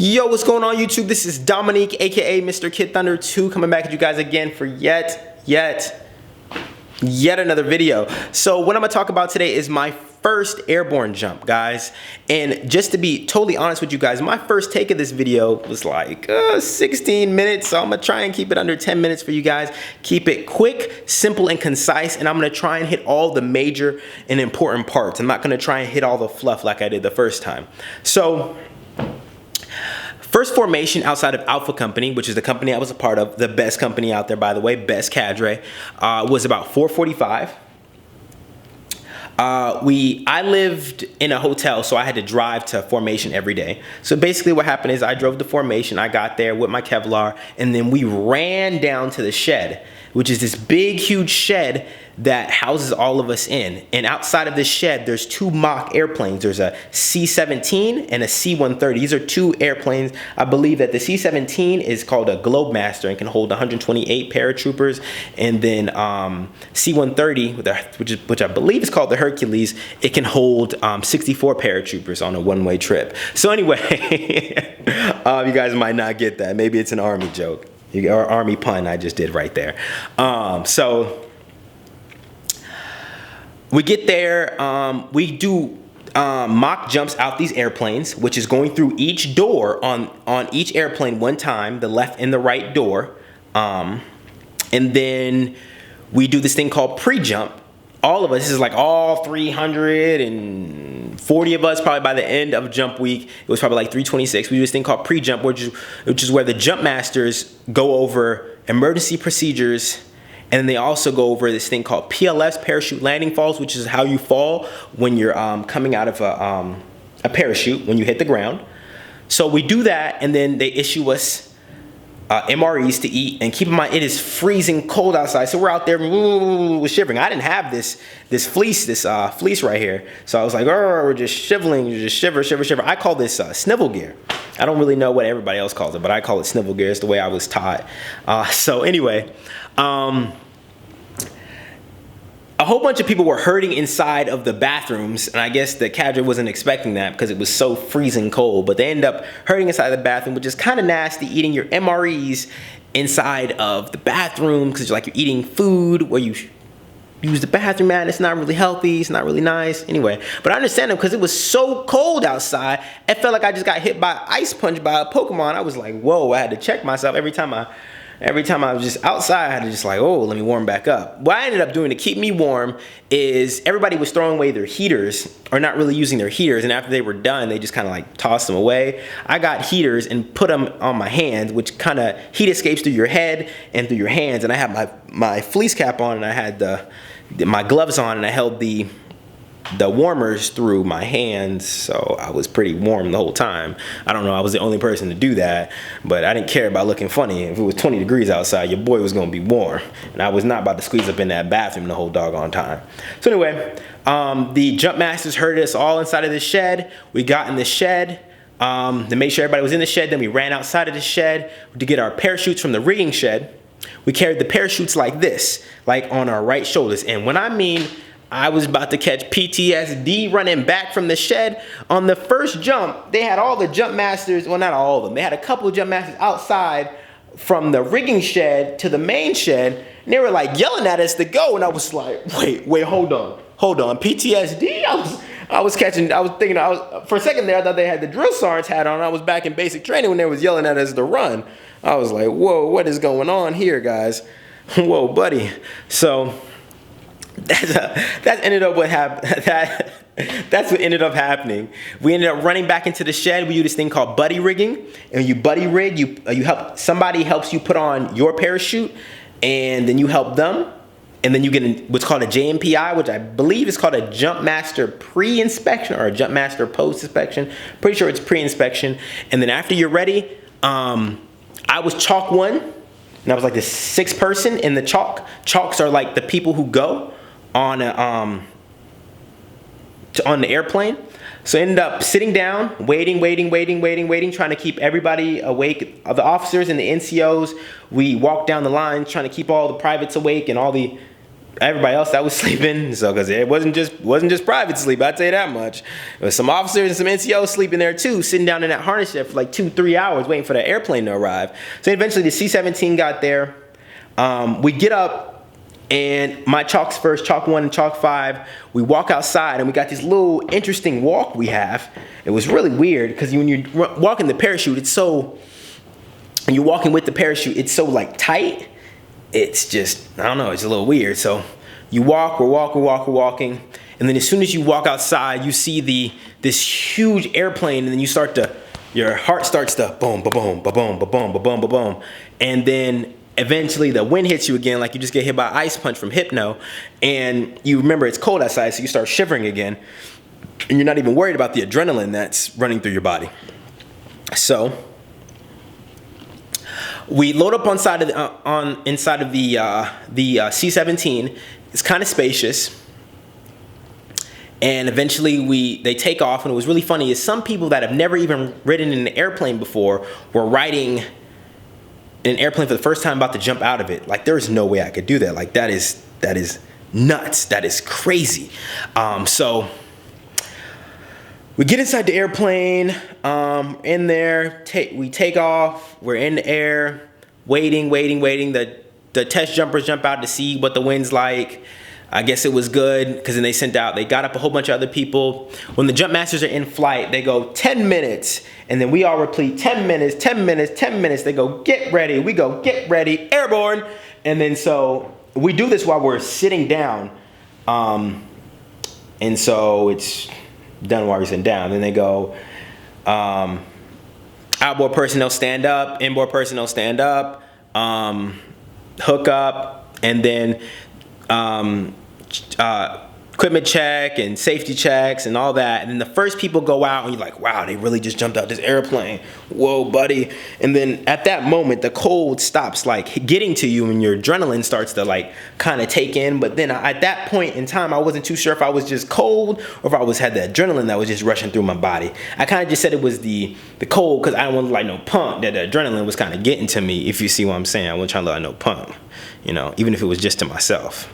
Yo, what's going on YouTube? This is Dominique, aka Mr. Kid Thunder 2, coming back at you guys again for yet another video. So what I'm gonna talk about today is my first airborne jump, guys. And just to be totally honest with you guys, my first take of this video was like 16 minutes. So I'm gonna try and keep it under 10 minutes for you guys. Keep it quick, simple, and concise. And I'm gonna try and hit all the major and important parts. I'm not gonna try and hit all the fluff like I did the first time. So, first formation outside of Alpha Company, which is the company I was a part of, the best company out there, by the way, best cadre, was about 4:45. I lived in a hotel, so I had to drive to formation every day. So basically what happened is I drove to formation, I got there with my Kevlar, and then we ran down to the shed, which is this big, huge shed that houses all of us in. And outside of this shed, there's two mock airplanes. There's a C-17 and a C-130. These are two airplanes. I believe that the C-17 is called a Globemaster and can hold 128 paratroopers. And then C-130, which I believe is called the Hercules, it can hold 64 paratroopers on a one-way trip. So anyway, you guys might not get that. Maybe it's an Army joke. Or Army pun I just did right there. So we get there, we do mock jumps out these airplanes, which is going through each door on each airplane one time, the left and the right door. And then we do this thing called pre-jump. All of us, this is like all 340 of us, probably by the end of jump week, it was probably like 326. We do this thing called pre-jump, which is where the jump masters go over emergency procedures. And then they also go over this thing called PLFs, parachute landing falls, which is how you fall when you're coming out of a parachute when you hit the ground. So we do that, and then they issue us MREs to eat. And keep in mind, it is freezing cold outside, so we're out there shivering. I didn't have this fleece right here, so I was like, oh, we're just shivering, just shiver. I call this snivel gear. I don't really know what everybody else calls it, but I call it snivel gear. It's the way I was taught. So anyway. A whole bunch of people were hurting inside of the bathrooms, and I guess the cadre wasn't expecting that because it was so freezing cold, but they end up hurting inside the bathroom, which is kind of nasty, eating your MREs inside of the bathroom because you're eating food where you use the bathroom, man. It's not really healthy, it's not really nice. Anyway, but I understand them because it was so cold outside. It felt like I just got hit by ice punch by a Pokemon. I was like, whoa, I had to check myself every time I was just outside. I had to just like, oh, let me warm back up. What I ended up doing to keep me warm is everybody was throwing away their heaters, or not really using their heaters, and after they were done, they just kind of like tossed them away. I got heaters and put them on my hands, which kind of heat escapes through your head and through your hands, and I had my fleece cap on, and I had my gloves on, and I held the warmers through my hands, so I was pretty warm the whole time. I don't know, I was the only person to do that, but I didn't care about looking funny. If it was 20 degrees outside, your boy was gonna be warm, and I was not about to squeeze up in that bathroom the whole doggone time. So anyway, the jump masters herded us all inside of the shed. We got in the shed to make sure everybody was in the shed. Then we ran outside of the shed to get our parachutes from the rigging shed. We carried the parachutes like this, like on our right shoulders, and when I mean I was about to catch PTSD running back from the shed. On the first jump, they had all the jump masters, well, not all of them. They had a couple of jump masters outside from the rigging shed to the main shed, and they were like yelling at us to go, and I was like, wait, hold on. PTSD? I was thinking, for a second there, I thought they had the drill sergeant's hat on. I was back in basic training when they was yelling at us to run. I was like, whoa, what is going on here, guys? Whoa, buddy. So that's what ended up happening. We ended up running back into the shed. We do this thing called buddy rigging, and you buddy rig. Somebody helps you put on your parachute, and then you help them, and then you get what's called a JMPI, which I believe is called a Jump Master Pre-Inspection or a Jump Master Post-Inspection. Pretty sure it's pre-inspection. And then after you're ready, I was chalk one, and I was like the sixth person in the chalk. Chalks are like the people who go on the airplane. So I ended up sitting down, waiting, trying to keep everybody awake. The officers and the NCOs, we walked down the line trying to keep all the privates awake and all the everybody else that was sleeping. So, because it wasn't just private sleep, I'd say that much. There was some officers and some NCOs sleeping there too, sitting down in that harness shed for like 2-3 hours waiting for the airplane to arrive. So eventually the C-17 got there. We get up, and my chalks first, chalk 1 and chalk 5, we walk outside, and we got this little interesting walk we have. It was really weird, because when you're walking the parachute, and you're walking with the parachute, it's so like tight. It's just, I don't know, it's a little weird. So you walk, we're walking, and then as soon as you walk outside, you see this huge airplane, and then your heart starts to boom, ba-boom, ba-boom, ba-boom, ba-boom, ba-boom, and then eventually the wind hits you again, like you just get hit by an ice punch from Hypno, and you remember it's cold outside, so you start shivering again, and you're not even worried about the adrenaline that's running through your body. So we load up inside of the C-17. It's kind of spacious, and eventually they take off. And it was really funny is some people that have never even ridden in an airplane before were riding an airplane for the first time, about to jump out of it. Like, there is no way I could do that. Like, that is nuts. That is crazy. So we get inside the airplane, in there, we take off, we're in the air, waiting. The test jumpers jump out to see what the wind's like. I guess it was good, because then they got up a whole bunch of other people. When the jump masters are in flight, they go 10 minutes, and then we all repeat 10 minutes, 10 minutes, 10 minutes. They go, get ready. We go, get ready, airborne. And then so we do this while we're sitting down. And so it's done while we're sitting down. Then they go, outboard personnel stand up, inboard personnel stand up, hook up, and then equipment check and safety checks and all that. And then the first people go out, and you're like, wow, they really just jumped out this airplane. Whoa, buddy. And then at that moment, the cold stops like getting to you, and your adrenaline starts to like kind of take in. But then at that point in time, I wasn't too sure if I was just cold or if I had the adrenaline that was just rushing through my body. I kind of just said it was the cold, because I don't want to look like no punk, that the adrenaline was kind of getting to me, if you see what I'm saying. I wasn't trying to look like no punk, even if it was just to myself.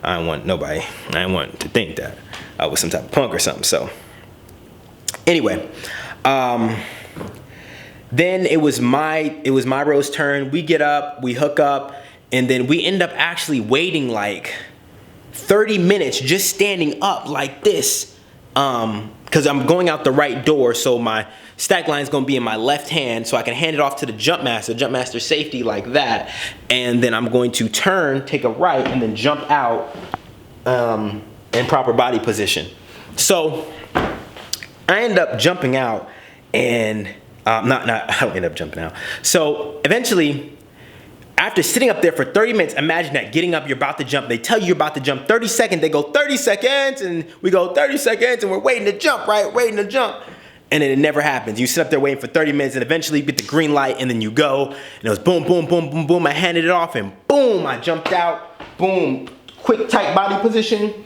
I didn't want to think that I was some type of punk or something. So anyway, then it was my row's turn. We get up, we hook up, and then we end up actually waiting like 30 minutes just standing up like this, because I'm going out the right door, so my stack line is going to be in my left hand, so I can hand it off to the jump master safety like that, and then I'm going to turn, take a right, and then jump out in proper body position. So I end up jumping out, and I don't end up jumping out. So eventually, after sitting up there for 30 minutes, imagine that, getting up, you're about to jump. They tell you you're about to jump 30 seconds. They go 30 seconds, and we go 30 seconds, and we're waiting to jump, right? Waiting to jump. And then it never happens. You sit up there waiting for 30 minutes, and eventually you get the green light, and then you go. And it was boom, boom, boom, boom, boom. I handed it off, and boom, I jumped out. Boom, quick, tight body position.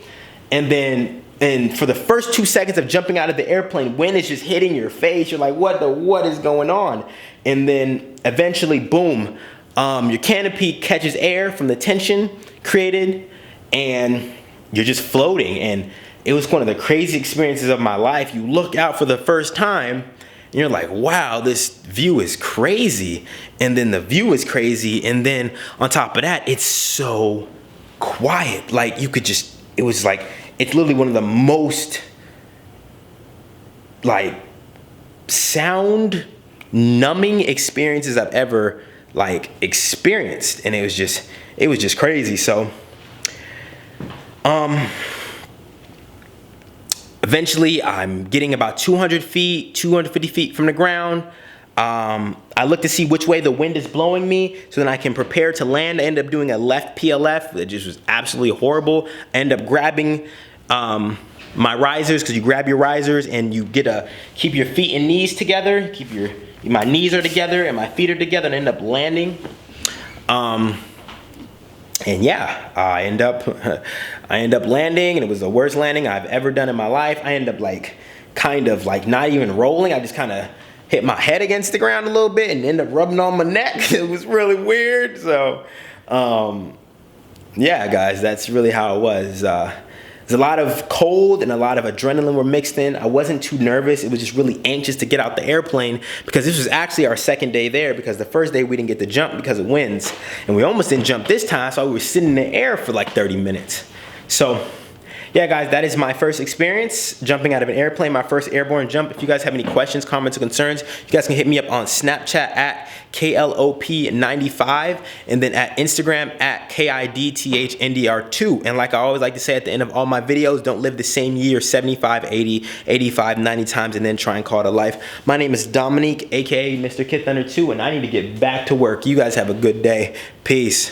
And for the first 2 seconds of jumping out of the airplane, wind is just hitting your face. You're like, what is going on? And then eventually, boom, your canopy catches air from the tension created, and you're just floating. And it was one of the crazy experiences of my life. You look out for the first time, and you're like, wow, this view is crazy. And then the view is crazy. And then on top of that, it's so quiet. Like, it was like, it's literally one of the most like sound numbing experiences I've ever like experienced. And it was just crazy. So, eventually, I'm getting about 250 feet from the ground. I look to see which way the wind is blowing me, so then I can prepare to land. I end up doing a left PLF. It just was absolutely horrible. I end up grabbing my risers, because you grab your risers and you keep your feet and knees together. My knees are together and my feet are together, and end up landing. And yeah, I end up landing, and it was the worst landing I've ever done in my life. I end up kind of not even rolling. I just kind of hit my head against the ground a little bit and end up rubbing on my neck. It was really weird. So yeah, guys, that's really how it was. There's a lot of cold and a lot of adrenaline were mixed in. I wasn't too nervous. It was just really anxious to get out the airplane because this was actually our second day there, because the first day we didn't get to jump because of winds. And we almost didn't jump this time, so we were sitting in the air for like 30 minutes. So yeah, guys, that is my first experience jumping out of an airplane, my first airborne jump. If you guys have any questions, comments, or concerns, you guys can hit me up on Snapchat at KLOP95 and then at Instagram at KIDTHNDR2. And like I always like to say at the end of all my videos, don't live the same year 75, 80, 85, 90 times and then try and call it a life. My name is Dominique, aka Mr. Kid Thunder 2, and I need to get back to work. You guys have a good day. Peace.